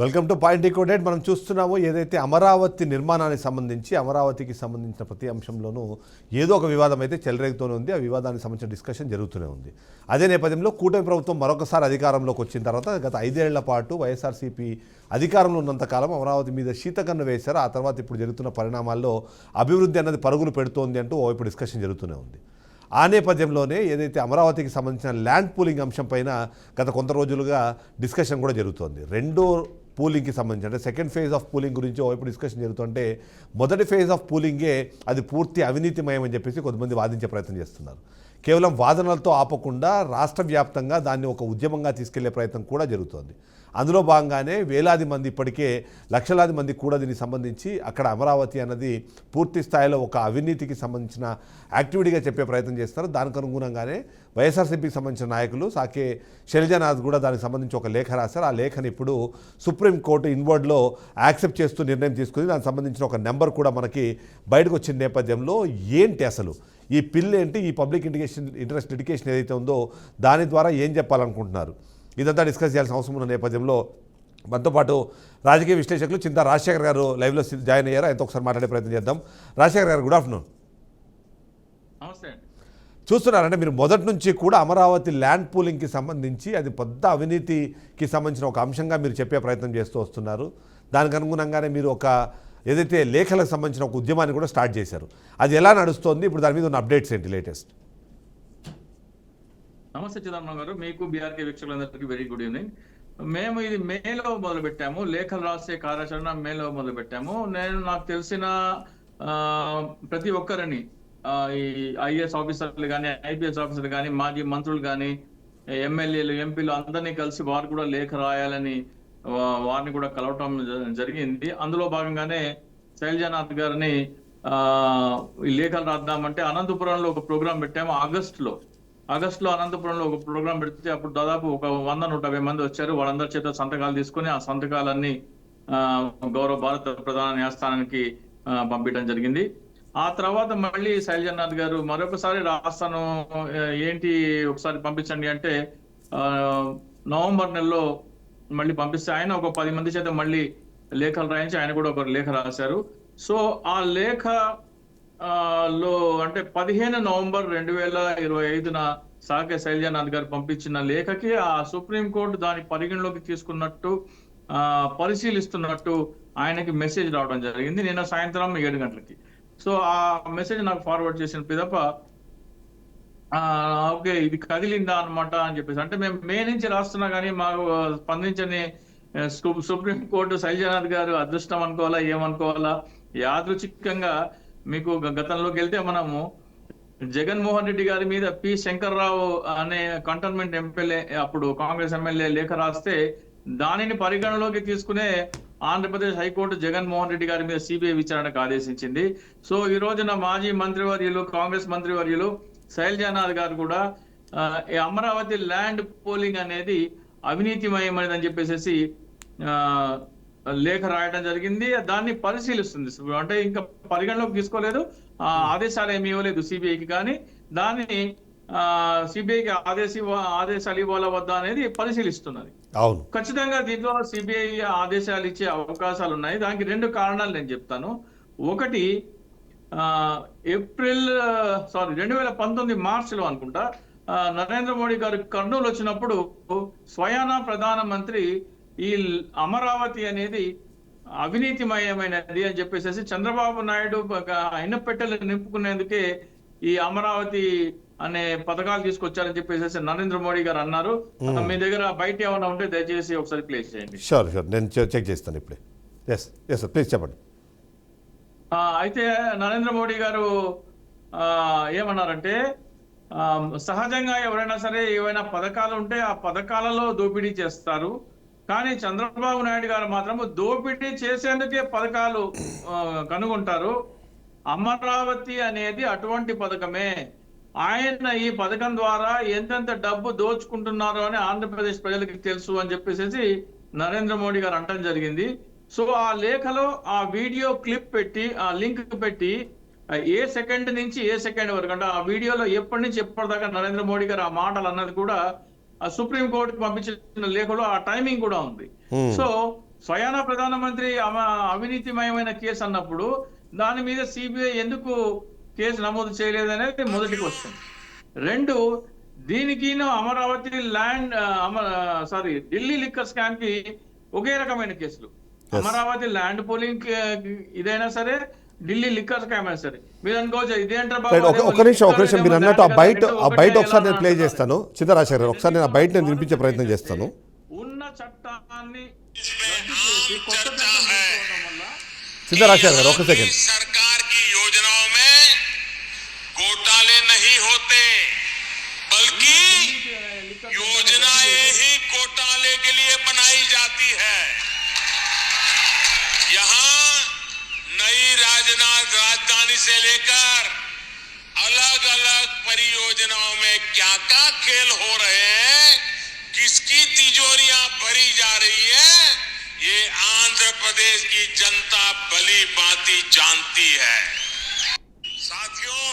Welcome to point decoded. మనం చూస్తున్నాము ఏదైతే అమరావతి నిర్మాణానికి సంబంధించి అమరావతికి సంబంధించిన ప్రతి అంశంలోనూ ఏదో ఒక వివాదం అయితే చెలరేగుతూనే ఉంది. ఆ వివాదానికి సంబంధించిన డిస్కషన్ జరుగుతూనే ఉంది. అదే నేపథ్యంలో కూటమి ప్రభుత్వం మరొకసారి అధికారంలోకి వచ్చిన తర్వాత గత 5 ఏళ్ల పాటు వైఎస్ఆర్సీపీ అధికారంలో ఉన్నంతకాలం అమరావతి మీద శీతకన్ను వేశారు. ఆ తర్వాత ఇప్పుడు జరుగుతున్న పరిణామాల్లో అభివృద్ధి అన్నది పరుగులు పెడుతోంది అంటూ ఓవైపు డిస్కషన్ జరుగుతూనే ఉంది. ఆ నేపథ్యంలోనే ఏదైతే అమరావతికి సంబంధించిన ల్యాండ్ పూలింగ్ అంశం పైన గత కొంత రోజులుగా డిస్కషన్ కూడా జరుగుతోంది. రెండో పూలింగ్కి సంబంధించి అంటే సెకండ్ ఫేజ్ ఆఫ్ పూలింగ్ గురించి ఓవైపు డిస్కషన్ జరుగుతుంటే మొదటి ఫేజ్ ఆఫ్ పూలింగే అది పూర్తి అవినీతిమయం అని చెప్పేసి కొంతమంది వాదించే ప్రయత్నం చేస్తున్నారు. కేవలం వాదనలతో ఆపకుండా రాష్ట్ర వ్యాప్తంగా దాన్ని ఒక ఉద్యమంగా తీసుకెళ్లే ప్రయత్నం కూడా జరుగుతోంది. అందులో భాగంగానే వేలాది మంది, ఇప్పటికే లక్షలాది మంది కూడా దీనికి సంబంధించి అక్కడ అమరావతి అన్నది పూర్తి స్థాయిలో ఒక అవినీతికి సంబంధించిన యాక్టివిటీగా చెప్పే ప్రయత్నం చేస్తారు. దానికి అనుగుణంగానే వైఎస్ఆర్సీపీకి సంబంధించిన నాయకులు సాకే శైలజానాథ్ కూడా దానికి సంబంధించి ఒక లేఖ రాశారు. ఆ లేఖను ఇప్పుడు సుప్రీంకోర్టు ఇన్వర్డ్లో యాక్సెప్ట్ చేస్తూ నిర్ణయం తీసుకుంది. దానికి సంబంధించిన ఒక నెంబర్ కూడా మనకి బయటకు వచ్చిన నేపథ్యంలో ఏంటి అసలు ఈ పిల్ ఏంటి, ఈ పబ్లిక్ ఇంట్రెస్ట్ లిటిగేషన్ ఏదైతే ఉందో దాని ద్వారా ఏం చెప్పాలనుకుంటున్నారు, ఇదంతా డిస్కస్ చేయాల్సిన అవసరం ఉన్న నేపథ్యంలో మనతో పాటు రాజకీయ విశ్లేషకులు చింతా రాజశేఖర్ గారు లైవ్లో జాయిన్ అయ్యారు. ఆయనతో ఒకసారి మాట్లాడే ప్రయత్నం చేద్దాం. రాజశేఖర్ గారు, గుడ్ ఆఫ్టర్నూన్. నమస్తే అండి. చూస్తున్నారంటే మీరు మొదటి నుంచి కూడా అమరావతి ల్యాండ్ పూలింగ్కి సంబంధించి అది పెద్ద అవినీతికి సంబంధించిన ఒక అంశంగా మీరు చెప్పే ప్రయత్నం చేస్తూ వస్తున్నారు. దానికి అనుగుణంగానే మీరు ఒక ఏదైతే లేఖలకు సంబంధించిన ఒక ఉద్యమాన్ని కూడా స్టార్ట్ చేశారు. అది ఎలా నడుస్తోంది, ఇప్పుడు దాని మీద ఉన్న అప్డేట్స్ ఏంటి లేటెస్ట్? నమస్తే చిదంబరం గారు, మీకు బీఆర్కే వీక్షకులందరికీ వెరీ గుడ్ ఈవినింగ్. మేము ఇది మేలో మొదలు పెట్టాము, లేఖలు రాసే కార్యాచరణ మేలో మొదలు పెట్టాము. నాకు తెలిసిన ప్రతి ఒక్కరిని ఈ ఐఏఎస్ ఆఫీసర్లు కానీ, ఐపీఎస్ ఆఫీసర్లు కానీ, మాజీ మంత్రులు కానీ, ఎమ్మెల్యేలు, ఎంపీలు అందరినీ కలిసి వారు కూడా లేఖ రాయాలని వారిని కూడా కలవటం జరిగింది. అందులో భాగంగానే శైలజానాథ్ గారిని ఈ లేఖలు రాద్దామంటే అనంతపురంలో ఒక ప్రోగ్రాం పెట్టాము. ఆగస్టులో అనంతపురంలో ఒక ప్రోగ్రాం పెడితే అప్పుడు దాదాపు ఒక 100-150 మంది వచ్చారు. వాళ్ళందరి చేత సంతకాలు తీసుకుని ఆ సంతకాలన్నీ గౌరవ భారత ప్రధాన న్యాయస్థానానికి పంపించడం జరిగింది. ఆ తర్వాత మళ్ళీ శైలజానాథ్ గారు మరొకసారి రాస్తాను, ఏంటి ఒకసారి పంపించండి అంటే నవంబర్ నెలలో మళ్ళీ పంపిస్తే ఆయన ఒక 10 మంది చేత మళ్ళీ లేఖలు రాయించి ఆయన కూడా ఒక లేఖ రాశారు. సో ఆ లేఖ లో అంటే 15 నవంబర్ 2025 సాకే శైలజానాథ్ గారు పంపించిన లేఖకి ఆ సుప్రీంకోర్టు దాని పరిగణలోకి తీసుకున్నట్టు పరిశీలిస్తున్నట్టు ఆయనకి మెసేజ్ రావడం జరిగింది నిన్న సాయంత్రం 7 గంటలకి. సో ఆ మెసేజ్ నాకు ఫార్వర్డ్ చేసిన పిదప ఓకే ఇది కదిలిందా అనమాట అని చెప్పేసి, అంటే మేము మే నుంచి రాస్తున్నా కానీ మాకు స్పందించని సుప్రీంకోర్టు శైలజానాథ్ గారు అదృష్టం అనుకోవాలా ఏమనుకోవాలా, యాదృచ్ఛికంగా మీకు గతంలోకి వెళ్తే మనము జగన్మోహన్ రెడ్డి గారి మీద పి శంకర్రావు అనే కంటోన్మెంట్ ఎమ్మెల్యే, అప్పుడు కాంగ్రెస్ ఎమ్మెల్యే లేఖ రాస్తే దానిని పరిగణలోకి తీసుకునే ఆంధ్రప్రదేశ్ హైకోర్టు జగన్మోహన్ రెడ్డి గారి మీద సిబిఐ విచారణకు ఆదేశించింది. సో ఈ రోజున మాజీ మంత్రివర్యులు, కాంగ్రెస్ మంత్రివర్యులు శైలజానాథ్ గారు కూడా అమరావతి ల్యాండ్ పోలింగ్ అనేది అవినీతిమయమైనదని చెప్పేసి లేఖ రాయడం జరిగింది. దాన్ని పరిశీలిస్తుంది, అంటే ఇంకా పరిగణలోకి తీసుకోలేదు, ఆదేశాలు ఏమి ఇవ్వలేదు సిబిఐకి, కానీ దాన్ని సిబిఐకి ఆదేశాలు ఇవ్వాలా వద్దా అనేది పరిశీలిస్తున్నది. అవును, ఖచ్చితంగా దీంట్లో సిబిఐ ఆదేశాలు ఇచ్చే అవకాశాలు ఉన్నాయి. దానికి 2 కారణాలు నేను చెప్తాను. ఒకటి, 2019 మార్చిలో అనుకుంటా నరేంద్ర మోడీ గారు కర్నూలు వచ్చినప్పుడు స్వయానా ప్రధానమంత్రి ఈ అమరావతి అనేది అవినీతిమయమైనది అని చెప్పేసి చంద్రబాబు నాయుడు అయిన పెట్టెలు నింపుకునేందుకే ఈ అమరావతి అనే పథకాలు తీసుకొచ్చారని చెప్పేసి నరేంద్ర మోడీ గారు అన్నారు. మీ దగ్గర బయట ఏమైనా ఉంటే దయచేసి ఒకసారి ప్లేస్ చేయండి. షూర్ నేను చెక్ చేస్తాను ఇప్పుడే. ఎస్ సార్, ప్లీజ్ చెప్పండి. అయితే నరేంద్ర మోడీ గారు ఏమన్నారంటే, సహజంగా ఎవరైనా సరే ఏవైనా పథకాలు ఉంటే ఆ పథకాలలో దోపిడీ చేస్తారు, కానీ చంద్రబాబు నాయుడు గారు మాత్రం దోపిడీ చేసేందుకే పథకాలు కనుగొంటారు. అమరావతి అనేది అటువంటి పథకమే. ఆయన ఈ పథకం ద్వారా ఎంతెంత డబ్బు దోచుకుంటున్నారో అని ఆంధ్రప్రదేశ్ ప్రజలకి తెలుసు అని చెప్పేసి నరేంద్ర మోడీ గారు అంటం జరిగింది. సో ఆ లేఖలో ఆ వీడియో క్లిప్ పెట్టి, ఆ లింక్ పెట్టి ఏ సెకండ్ నుంచి ఏ సెకండ్ వరకు, అంటే ఆ వీడియోలో ఎప్పటి నుంచి ఎప్పటిదాకా నరేంద్ర మోడీ గారు ఆ మాటలు అన్నది కూడా సుప్రీం కోర్టుకు పంపించిన లేఖలో ఆ టైమింగ్ కూడా ఉంది. సో స్వయాన ప్రధానమంత్రి అవినీతిమయమైన కేసు అన్నప్పుడు దాని మీద సిబిఐ ఎందుకు కేసు నమోదు చేయలేదనేది మొదటి క్వశ్చన్. రెండు, దీనికి Amaravati land Delhi liquor scam కి ఒకే రకమైన కేసులు. అమరావతి ల్యాండ్ పోలింగ్ ఇదైనా సరే, ఢిల్లీ లిక్కర్ స్కామ్ అయినా సరే. మీరు అనుకోవచ్చు ఇదేంటారు ఒక నిమిషం మీరు అన్నట్టు ఆ బయట ఒకసారి నేను ప్లే చేస్తాను. చింతరాజశేఖర్ గారు, ఒకసారి నేను ఆ బయట నేను వినిపించే ప్రయత్నం చేస్తాను. ఉన్న చట్టాన్ని చింతరాజశేఖర్ గారు, ఒక సెకండ్. सरकार की योजनाओं में घोटाले नहीं होते, बल्कि योजनाएं ही घोटाले के लिए बनाई जाती है। यहाँ नई राजधानी से लेकर अलग अलग परियोजनाओं में क्या क्या खेल हो रहे हैं, किसकी तिजोरियां भरी जा रही है, ये आंध्र प्रदेश की जनता भली भांति जानती है। साथियों,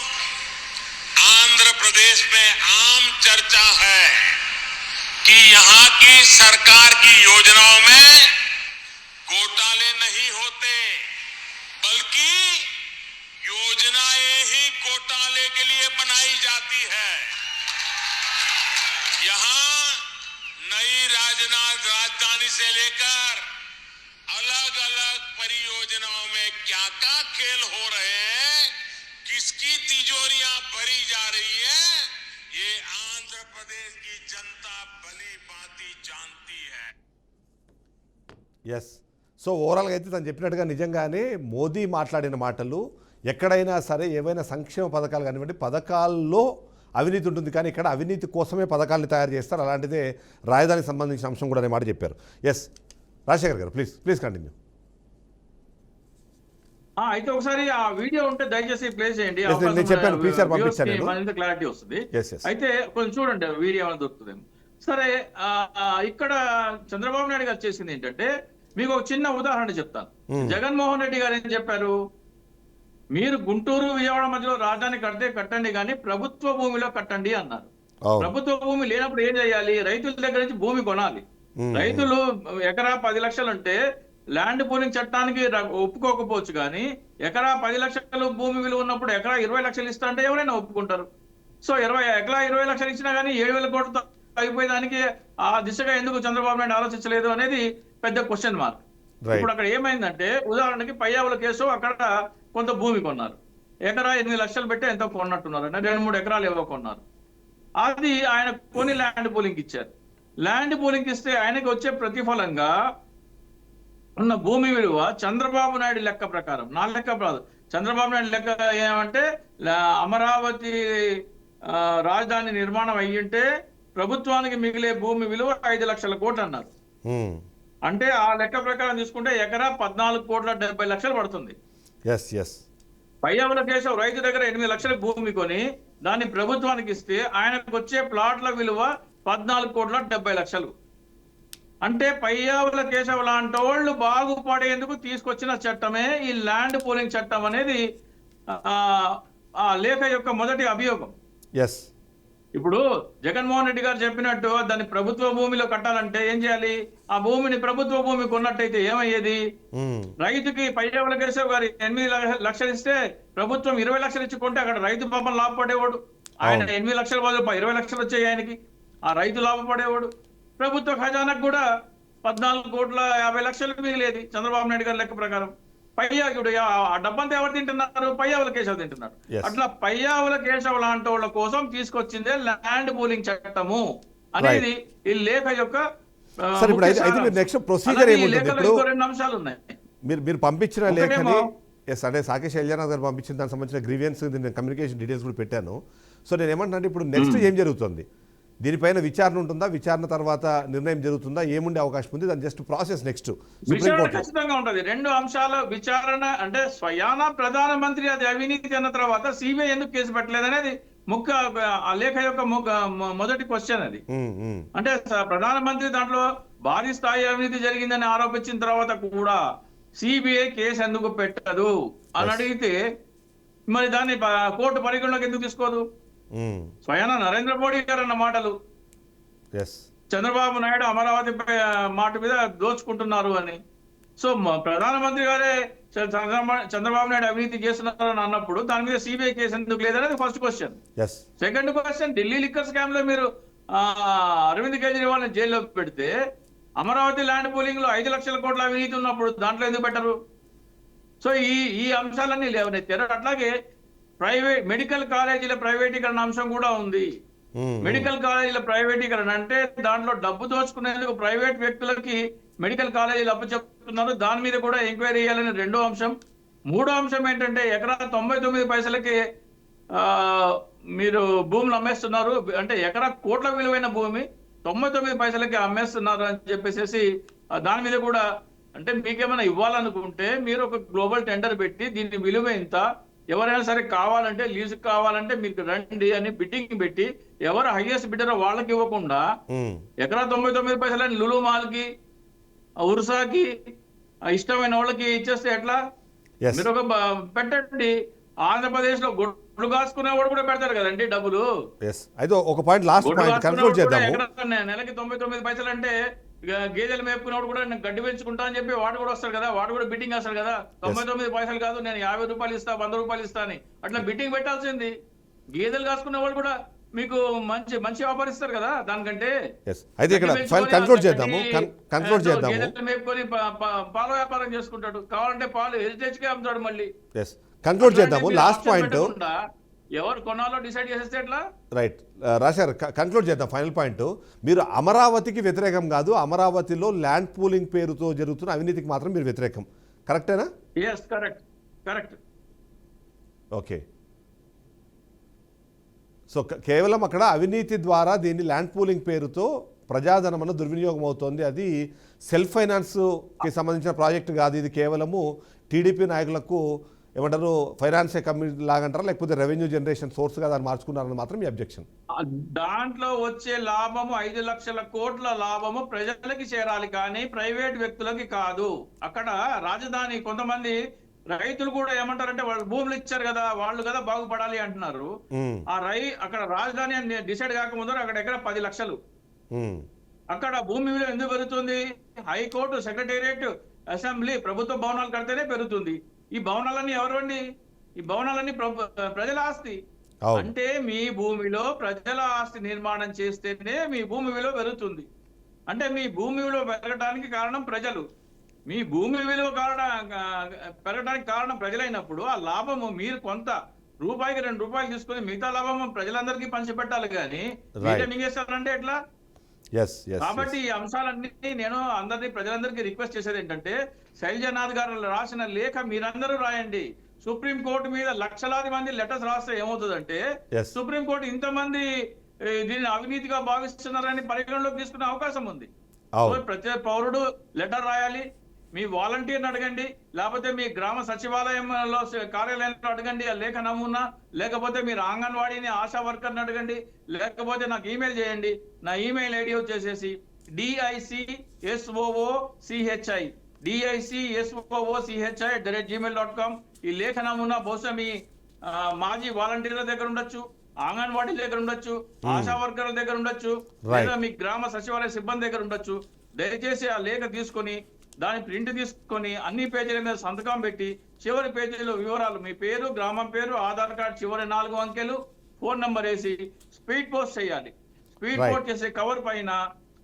आंध्र प्रदेश में आम चर्चा है कि यहाँ की सरकार की योजनाओं में घोटाले नहीं होते, बल्कि योजनाएं ही घोटाले के लिए बनाई जाती है। यहाँ नई राजधानी से लेकर अलग अलग परियोजनाओं में क्या क्या खेल हो रहे हैं, किसकी तिजोरियां भरी जा रही है, ये आंध्र प्रदेश की जनता भली भांति जानती है। ఎస్. సో ఓవరాల్గా అయితే తను చెప్పినట్టుగా నిజంగానే మోదీ మాట్లాడిన మాటలు ఎక్కడైనా సరే ఏవైనా సంక్షేమ పథకాలు కానివ్వండి, పథకాల్లో అవినీతి ఉంటుంది, కానీ ఇక్కడ అవినీతి కోసమే పథకాలను తయారు చేస్తారు. అలాంటిదే రాజధానికి సంబంధించిన అంశం కూడా అనే మాట చెప్పారు. ఎస్, రాజశేఖర్ గారు, ప్లీజ్ కంటిన్యూ. అయితే ఒకసారి ఆ వీడియో ఉంటే దయచేసి ప్లే చేయండి. నేను చెప్పాను, PCR పంపించాను, మరింత క్లారిటీ వస్తుంది. Yes. అయితే కొంచెం చూడండి వీడియో ఏమైనా దొరుకుతుందేమో. సరే, ఇక్కడ చంద్రబాబు నాయుడు గారు చేసింది ఏంటంటే, మీకు ఒక చిన్న ఉదాహరణ చెప్తాను. జగన్మోహన్ రెడ్డి గారు ఏం చెప్పారు, మీరు గుంటూరు విజయవాడ మధ్యలో రాజధాని కట్టండి కానీ ప్రభుత్వ భూమిలో కట్టండి అన్నారు. ప్రభుత్వ భూమి లేనప్పుడు ఏం చేయాలి, రైతుల దగ్గర నుంచి భూమి కొనాలి. రైతులు ఎకరా 10 లక్షలు అంటే ల్యాండ్ పూలింగ్ చట్టానికి ఒప్పుకోకపోవచ్చు, కానీ ఎకరా 10 లక్షలు భూమి విలువ ఉన్నప్పుడు ఎకరా 20 లక్షలు ఇస్తా అంటే ఎవరైనా ఒప్పుకుంటారు. సో ఎకరా 20 లక్షలు ఇచ్చినా కానీ 7,000 కోట్లతో అయిపోయేదానికి ఆ దిశగా ఎందుకు చంద్రబాబు నాయుడు ఆలోచించలేదు అనేది పెద్ద క్వశ్చన్ మార్క్. ఇప్పుడు అక్కడ ఏమైందంటే, ఉదాహరణకి పయ్యావుల కేసు, అక్కడ కొంత భూమి కొన్నారు, ఎకరా 8 లక్షలు పెట్టి ఎంతో కొన్నట్టున్నారు, 2-3 ఎకరాలు ఏవో కొన్నారు. అది ఆయన కొని ల్యాండ్ పూలింగ్ ఇచ్చారు. ల్యాండ్ పూలింగ్ ఇస్తే ఆయనకి వచ్చే ప్రతిఫలంగా ఉన్న భూమి విలువ చంద్రబాబు నాయుడు లెక్క ప్రకారం, నా లెక్క కాదు, చంద్రబాబు నాయుడు లెక్క ఏమంటే, అమరావతి రాజధాని నిర్మాణం అయ్యింటే ప్రభుత్వానికి మిగిలే భూమి విలువ 5 లక్షల కోట్లు అన్నారు. అంటే ఆ లెక్క ప్రకారం తీసుకుంటే ఎకరా 14,70,00,000 పడుతుంది. పయ్యావుల కేశవ్ రైతు దగ్గర 8 లక్షల భూమి కొని దాన్ని ప్రభుత్వానికి ఇస్తే ఆయనకు వచ్చే ప్లాట్ల విలువ 14,70,00,000. అంటే పయ్యావుల కేశవ్ లాంటి వాళ్ళు బాగుపడేందుకు తీసుకొచ్చిన చట్టమే ఈ ల్యాండ్ పూలింగ్ చట్టం అనేది ఆ లేఖ యొక్క మొదటి అభియోగం. ఇప్పుడు జగన్మోహన్ రెడ్డి గారు చెప్పినట్టు దాన్ని ప్రభుత్వ భూమిలో కట్టాలంటే ఏం చేయాలి, ఆ భూమిని ప్రభుత్వ భూమి కొన్నట్టయితే ఏమయ్యేది, రైతుకి పయ్యావుల కేశవ్ గారు 8 లక్షలు ఇస్తే ప్రభుత్వం 20 లక్షలు ఇచ్చి కొంటే అక్కడ రైతు పాపం లాభపడేవాడు. ఆయన 8 లక్షల బదులు 20 లక్షలు వచ్చాయి ఆయనకి, ఆ రైతు లాభపడేవాడు. ప్రభుత్వ ఖజానాకు కూడా 14,50,00,000 మిగిలేది చంద్రబాబు నాయుడు గారి లెక్క ప్రకారం. పయ్యావుడు ఆ డబ్బంతా ఎవరు తింటున్నారు, పయ్యావుల కేశవ్ తింటున్నారు. అట్లా పయ్యావుల కేశవ్ లాంటి వాళ్ళ కోసం తీసుకొచ్చిందే ల్యాండ్ పూలింగ్ చట్టము అనేది ఈ లేఖ యొక్క. రెండు అంశాలు ఉన్నాయి. మీరు పంపించిన లేఖని అంటే సాకేష్ ఎల్జానాథ్ గారు పంపించిన దానికి సంబంధించిన గ్రీవియన్స్ కమ్యూనికేషన్ డీటెయిల్స్ కూడా పెట్టాను. సో నేను ఏమంటున్నా, ఇప్పుడు నెక్స్ట్ ఏం జరుగుతుంది, దీనిపైన విచారణ ఉంటుందా, విచారణ తర్వాత నిర్ణయం జరుగుతుందా, ఏముండే అవకాశం ఉంది, దాని జస్ట్ ప్రాసెస్ నెక్స్ట్ ఖచ్చితంగా ఉంటది. 2 అంశాల విచారణ అంటే, స్వయాన ప్రధానమంత్రి అది అవినీతి అన్న తర్వాత సిబిఐ ఎందుకు కేసు పెట్టలేదనేది ముఖ్య ఆ లేఖ యొక్క మొదటి క్వశ్చన్ అది. అంటే ప్రధానమంత్రి దాంట్లో భారీ స్థాయి అవినీతి జరిగిందని ఆరోపించిన తర్వాత కూడా సిబిఐ కేసు ఎందుకు పెట్టదు అని అడిగితే, మరి దాన్ని కోర్టు పరిగణలోకి ఎందుకు తీసుకోదు? స్వయాన నరేంద్ర మోడీ గారు అన్న మాటలు, చంద్రబాబు నాయుడు అమరావతి మాట మీద దోచుకుంటున్నారు అని. సో ప్రధానమంత్రి గారే చంద్రబాబు నాయుడు అవినీతి చేస్తున్నారని అన్నప్పుడు దాని మీద సిబిఐ కేసు ఎందుకు లేదనేది first question. Yes second question, Delhi liquor scam లో మీరు అరవింద్ కేజ్రీవాల్ ని జైల్లో పెడితే అమరావతి ల్యాండ్ పూలింగ్ లో 5 లక్షల కోట్ల అవినీతి ఉన్నప్పుడు దాంట్లో ఎందుకు పెట్టరు? సో ఈ అంశాలన్నీ లేవనెత్తారు. అట్లాగే మెడికల్ కాలేజీల ప్రైవేటీకరణ అంశం కూడా ఉంది. మెడికల్ కాలేజీల ప్రైవేటీకరణ అంటే దాంట్లో డబ్బు దోచుకునేందుకు ప్రైవేట్ వ్యక్తులకి మెడికల్ కాలేజీలు అప్పచెప్తున్నారు. దాని మీద కూడా ఎంక్వైరీ చేయాలని రెండో అంశం. మూడో అంశం ఏంటంటే ఎకరా 99 పైసలకి మీరు భూములు అమ్మేస్తున్నారు. అంటే ఎకరా కోట్ల విలువైన భూమి 99 పైసలకి అమ్మేస్తున్నారు అని చెప్పేసి దాని మీద కూడా అంటే మీకేమైనా ఇవ్వాలనుకుంటే మీరు ఒక గ్లోబల్ టెండర్ పెట్టి దీని విలువ ఎంత, ఎవరైనా సరే కావాలంటే లీజు కావాలంటే మీకు రండి అని బిడ్డింగ్ పెట్టి ఎవరు హైయెస్ట్ బిడ్డరో వాళ్ళకి ఇవ్వకుండా ఎకరా 99 పైసలని లులు మాల్కి ఉర్సాకి ఇష్టమైన వాళ్ళకి ఇచ్చేస్తే ఎట్లా? మీరు ఒక పెట్టండి. ఆంధ్రప్రదేశ్ లో గొడ్లు కాసుకునేవాడు కూడా పెడతారు కదండి డబ్బులు. అయితే ఒక పాయింట్ లాస్ట్ పాయింట్ కన్క్లూడ్ చేద్దాము. నెలకి 99 పైసలు అంటే గేదెలు మేపుకున్నవాడు కూడా నేను గడ్డి పెంచుకుంటా అని చెప్పి వాడు కూడా వస్తాడు కదా, వాడు కూడా బిడ్డింగ్ వేస్తాడు కదా. 99 పైసలు కాదు నేను 50 రూపాయలు ఇస్తా 100 రూపాయలు ఇస్తా అని అట్లా బిడ్డింగ్ పెట్టాల్సింది. గేదెలు కాసుకునే వాళ్ళు కూడా మీకు మంచి వ్యాపారిస్తారు కదా దానికంటే. అయితే ఇక్కడ కన్క్లూడ్ చేద్దాము. గేదెలు మేపుకొని పాల వ్యాపారం చేసుకుంటాడు. కావాలంటే పాలు హెరిటేజ్ కే అమ్ముతాడు మళ్ళీ. కన్క్లూడ్ చేద్దాము. లాస్ట్ పాయింట్ ఎవరు కొనాలో డిసైడ్ చేసేస్తే ఎట్లా? రైట్ రాశారు. కన్క్లూడ్ చేద్దాం. ఫైనల్ పాయింట్, మీరు అమరావతికి వ్యతిరేకం కాదు, అమరావతిలో ల్యాండ్ పూలింగ్ పేరుతో జరుగుతున్న అవినీతికి మాత్రం మీరు వ్యతిరేకం. కరెక్టేనా? Yes, correct. ఓకే. సో కేవలం అక్కడ అవినీతి ద్వారా దీన్ని ల్యాండ్ పూలింగ్ పేరుతో ప్రజాధనమును దుర్వినియోగం అవుతోంది. అది సెల్ఫ్ ఫైనాన్స్కి సంబంధించిన ప్రాజెక్టు కాదు. ఇది కేవలము టీడీపీ నాయకులకు ఏమంటారు ఫైనాన్సే కమ్యూనిటీ లాగంటారా, లేకపోతే రెవెన్యూ జనరేషన్ సోర్స్గా దాన్ని మార్చుకున్నారని మాత్రం మీ అబ్జెక్షన్. దాంట్లో వచ్చే లాభము 5 లక్షల కోట్ల లాభము ప్రజలకి చేరాలి కానీ ప్రైవేట్ వ్యక్తులకి కాదు. అక్కడ రాజధాని కొంతమంది రైతులు కూడా ఏమంటారంటే వాళ్ళు భూములు ఇచ్చారు కదా వాళ్ళు కదా బాగుపడాలి అంటున్నారు. అక్కడ రాజధాని అని డిసైడ్ కాకముందు అక్కడ ఎక్కడ 10 లక్షలు అక్కడ భూమి విలువ ఎందుకు పెరుగుతుంది? హైకోర్టు, సెక్రటేరియట్, అసెంబ్లీ, ప్రభుత్వ భవనాలు కడితేనే పెరుగుతుంది. ఈ భవనాలన్నీ ఎవరండి? ఈ భవనాలన్నీ ప్రజల ఆస్తి. అంటే మీ భూమిలో ప్రజల ఆస్తి నిర్మాణం చేస్తేనే మీ భూమి విలువ పెరుగుతుంది. అంటే మీ భూమి విలువ పెరగడానికి కారణం ప్రజలు. మీ భూమి విలువ పెరగడానికి కారణం ప్రజలైనప్పుడు ఆ లాభము మీరు కొంత రూపాయికి 2 రూపాయలు తీసుకుని మిగతా లాభము ప్రజలందరికీ పంచిపెట్టాలి కానీ మింగేస్తారంటే ఎట్లా? కాబట్టి ఈ అంశాలన్నీ నేను ప్రజలందరికీ రిక్వెస్ట్ చేసేది ఏంటంటే శైలజనాథ్ గారు రాసిన లేఖ మీరందరూ రాయండి. సుప్రీం కోర్టు మీద లక్షలాది మంది లెటర్స్ రాస్తే ఏమవుతుందంటే సుప్రీం కోర్టు ఇంతమంది దీన్ని అవినీతిగా భావిస్తున్నారని పరిగణలోకి తీసుకునే అవకాశం ఉంది. ప్రతి పౌరుడు లెటర్ రాయాలి. మీ వాలంటీర్ని అడగండి, లేకపోతే మీ గ్రామ సచివాలయంలో కార్యాలయంలో అడగండి ఆ లేఖ నమూనా, లేకపోతే మీరు అంగన్వాడీని ఆశా వర్కర్ని అడగండి, లేకపోతే నాకు ఈమెయిల్ చేయండి. నా ఈమెయిల్ ఐడి వచ్చేసేసి DICSOOCHI@gmail.com. ఈ లేఖ నమూనా బహుశా మీ మాజీ వాలంటీర్ల దగ్గర ఉండొచ్చు, అంగన్వాడీ దగ్గర ఉండొచ్చు, ఆశా వర్కర్ల దగ్గర ఉండొచ్చు, లేదా మీ గ్రామ సచివాలయ సిబ్బంది దగ్గర ఉండొచ్చు. దయచేసి ఆ లేఖ తీసుకొని దాని ప్రింట్ తీసుకొని అన్ని పేజీల మీద సంతకం పెట్టి చివరి పేజీలో వివరాలు, మీ పేరు, గ్రామం పేరు, ఆధార్ కార్డు చివరి 4 అంకెలు, ఫోన్ నంబర్ వేసి స్పీడ్ పోస్ట్ చేయాలి. స్పీడ్ పోస్ట్ చేసే కవర్ పైన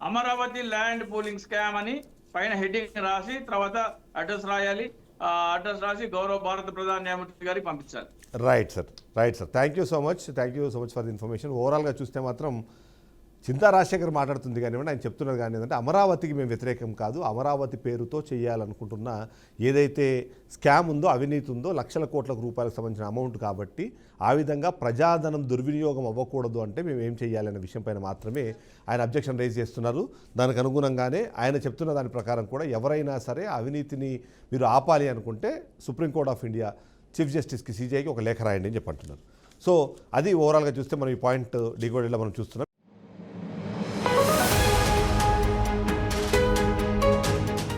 అమరావతి ల్యాండ్ పూలింగ్ స్కామ్ అని పైన హెడ్డింగ్ రాసి తర్వాత అడ్రస్ రాయాలి. అడ్రస్ రాసి గౌరవ భారత ప్రధాన న్యాయమూర్తి గారికి పంపించాలి. Right sir. Thank you so much for the information. ఓవరాల్గా చూస్తే మాత్రం చింతా రాజశేఖర్ మాట్లాడుతుంది కానివ్వండి, ఆయన చెప్తున్నది కానీ ఏంటంటే అమరావతికి మేము వ్యతిరేకం కాదు, అమరావతి పేరుతో చేయాలనుకుంటున్న ఏదైతే స్కామ్ ఉందో, అవినీతి ఉందో, లక్షల కోట్ల రూపాయలకు సంబంధించిన అమౌంట్ కాబట్టి ఆ విధంగా ప్రజాధనం దుర్వినియోగం అవ్వకూడదు అంటే మేము ఏం చేయాలనే విషయం పైన మాత్రమే ఆయన అబ్జెక్షన్ రైజ్ చేస్తున్నారు. దానికి అనుగుణంగానే ఆయన చెప్తున్న దాని ప్రకారం కూడా ఎవరైనా సరే అవినీతిని మీరు ఆపాలి అనుకుంటే సుప్రీంకోర్టు ఆఫ్ ఇండియా చీఫ్ జస్టిస్కి, CJIకి ఒక లేఖ రాయండి అని చెప్పంటున్నారు. సో అది ఓవరాల్గా చూస్తే మనం ఈ పాయింట్ డిగోడీలో మనం చూస్తున్నాం.